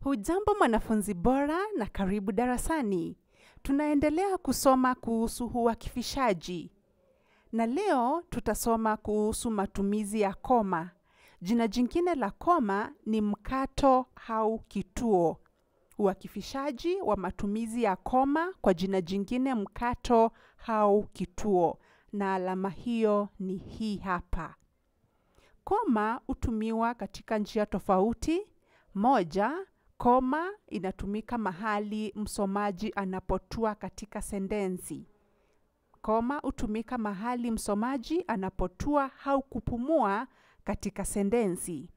Hujambo mwanafunzi bora na karibu darasani. Tunaendelea kusoma kuhusu uakifishaji. Na leo tutasoma kuhusu matumizi ya koma. Jina jingine la koma ni mkato au kituo. Uakifishaji wa matumizi ya koma kwa jina jingine mkato au kituo. Na alama hiyo ni hii hapa. Koma hutumiwa katika njia tofauti. Moja, koma inatumika mahali msomaji anapotua katika sentensi. Koma hutumika mahali msomaji anapotua au kupumua katika sentensi.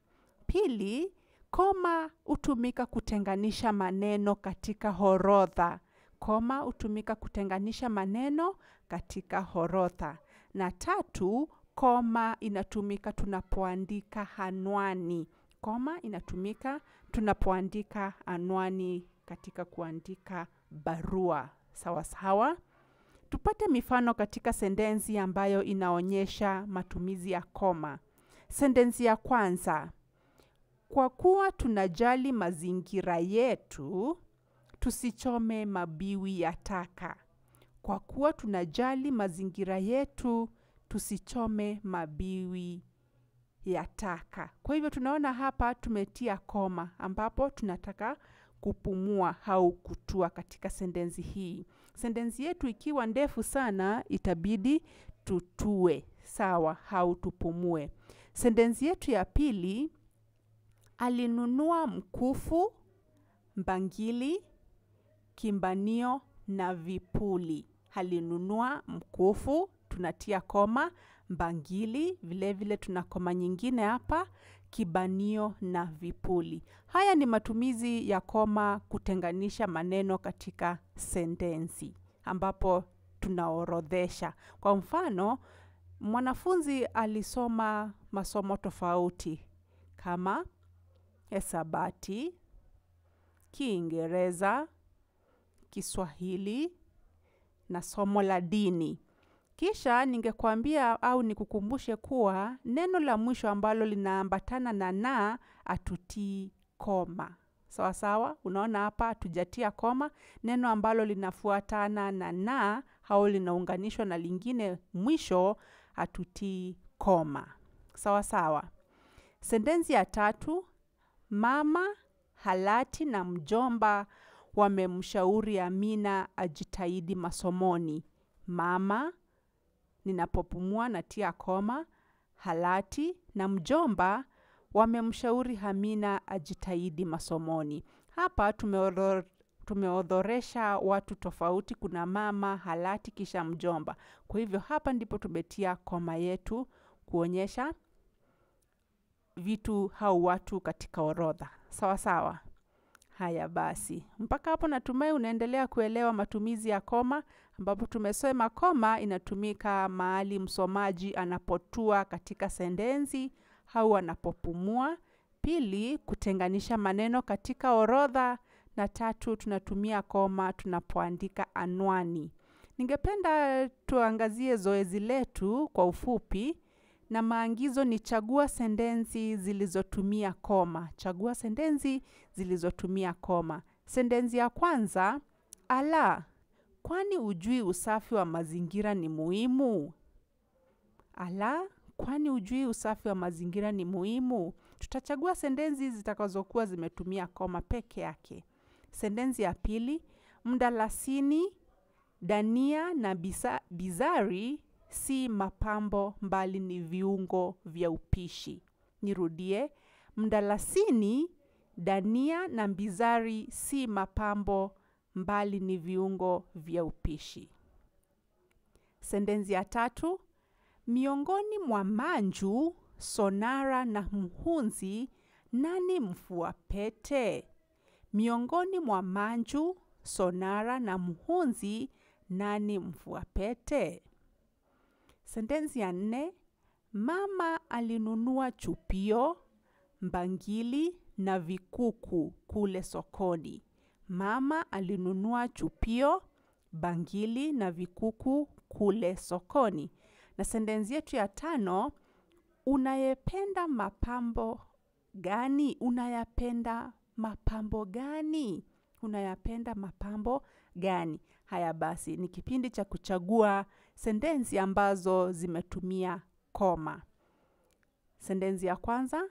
Pili, koma hutumika kutenganisha maneno katika orodha. Koma hutumika kutenganisha maneno katika orodha. Na tatu, koma inatumika tunapoandika anwani. Koma inatumika tunapoandika anwani katika kuandika barua. Sawa sawa. Tupate mifano katika sentensi ambayo inaonyesha matumizi ya koma. Sentensi ya kwanza. Kwa kuwa tunajali mazingira yetu, tusichome mabiwi ya taka. Kwa kuwa tunajali mazingira yetu, tusichome mabiwi ya taka. Kwa hivyo tunaona hapa tumetia koma ambapo tunataka kupumua au kutua katika sentensi hii. Sentensi yetu ikiwa ndefu sana itabidi tutue sawa au tupumue. Sentensi yetu ya pili, alinunua mkufu, bangili, kimbanio na vipuli. Alinunua mkufu, tunatia koma, bangili, vile vile tuna koma nyingine hapa, kibanio na vipuli. Haya ni matumizi ya koma kutenganisha maneno katika sentensi, ambapo tunaorodhesha. Kwa mfano, mwanafunzi alisoma masomo tofauti kama hisabati, Kiingereza, Kiswahili na somo la dini. Kisha ningekuambia au nikukumbushe kuwa neno la mwisho ambalo linaambatana na hatutii koma. Sawa sawa, unaona hapa hatujatia koma, neno ambalo linafuatana na au linaunganishwa na lingine mwisho hatutii koma. Sawa sawa. Sentensi ya tatu, mama, halati na mjomba wamemshauri Amina ajitahidi masomoni. Mama, ninapopumua natia koma, halati na mjomba wamemshauri Amina ajitahidi masomoni. Hapa tumeodhoresha watu tofauti, kuna mama, halati kisha mjomba. Kwa hivyo hapa ndipo tumetia koma yetu kuonyesha vitu au watu katika orodha. Sawa sawa. Haya basi. Mpaka hapo natumai unaendelea kuelewa matumizi ya koma, ambapo tumesema koma inatumika mahali msomaji anapotua katika sentensi au anapopumua. Pili, kutenganisha maneno katika orodha, na tatu, tunatumia koma tunapoandika anwani. Ningependa tuangazie zoezi letu kwa ufupi, na maagizo ni chagua sentensi zilizotumia koma. Chagua sentensi zilizotumia koma. Sentensi ya kwanza, ala, kwani hujui usafi wa mazingira ni muhimu? Ala, kwani hujui usafi wa mazingira ni muhimu? Tutachagua sentensi zitakazokuwa zimetumia koma peke yake. Sentensi ya pili, mdalasini, dania na bizari si mapambo mbali ni viungo vya upishi. Nirudie, mdalasini, dania na bizari si mapambo mbali ni viungo vya upishi. Sentensi ya tatu, miongoni mwa manju, sonara na mhunzi, nani mfua pete? Miongoni mwa manju, sonara na mhunzi, nani mfua pete? Sentensi ya nne, mama alinunua chupio, bangili na vikuku kule sokoni. Mama alinunua chupio, bangili na vikuku kule sokoni. Na sentensi yetu ya tano, unayependa mapambo gani? Unayapenda mapambo gani? Unayapenda mapambo gani? Haya basi, ni kipindi cha kuchagua sentensi ambazo zimetumia koma. Sentensi ya kwanza,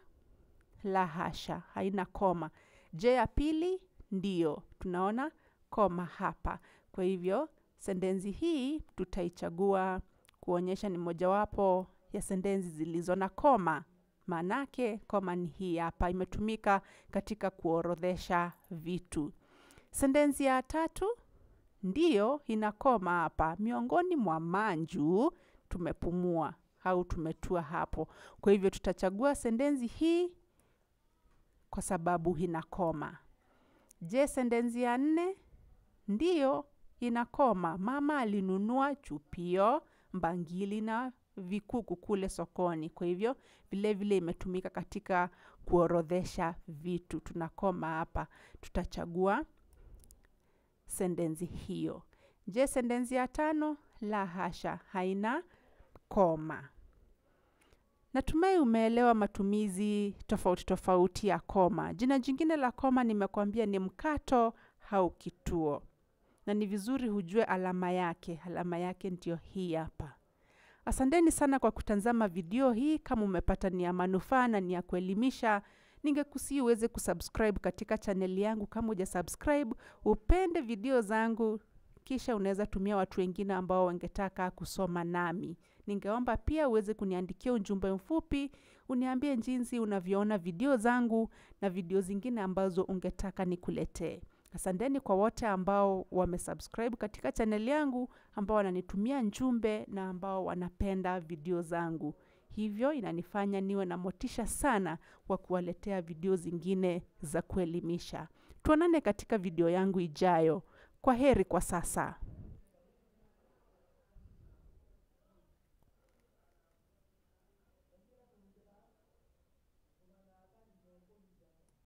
la hasha, haina koma. Je, ya pili, ndio. Tunaona koma hapa. Kwa hivyo, sentensi hii tutaichagua kuonyesha ni mojawapo ya sentensi zilizo na koma. Manake, koma ni hii hapa. Imetumika katika kuorodhesha vitu. Sentensi ya tatu, ndio, ina koma hapa. Miongoni mwa manju, tumepumua au tumetua hapo. Kwa hivyo, tutachagua sentensi hii kwa sababu ina koma. Je, sentensi ya 4, ndio, ina koma. Mama alinunua chupio, mbangili na vikuku kule sokoni. Kwa hivyo, vile vile imetumika katika kuorodhesha vitu. Tuna koma hapa. Tutachagua sentensi hiyo. Je, sentensi ya 5, la hasha, haina koma. Natumai umeelewa matumizi tofauti tofauti ya koma. Jina jingine la koma nimekuambia ni mkato au kituo. Na ni vizuri ujue alama yake. Alama yake ndio hii hapa. Asanteni sana kwa kutazama video hii. Kama umepata ni ya manufaa na ni ya kuelimisha, ningekusihi uweze kusubscribe katika channel yangu. Kama hujasubscribe, upende video zangu, kisha unaweza tumia watu wengine ambao wangetaka kusoma nami. Ningeomba pia uweze kuniandikia ujumbe mfupi, uniambie jinsi unavyoona video zangu na video zingine ambazo ungetaka nikuletee. Asanteni kwa wote ambao wamesubscribe katika channel yangu, ambao wananitumia ujumbe na ambao wanapenda video zangu. Hivyo inanifanya niwe na motisha sana wa kuwaletea video zingine za kuelimisha. Tuonane katika video yangu ijayo. Kwaheri kwa sasa.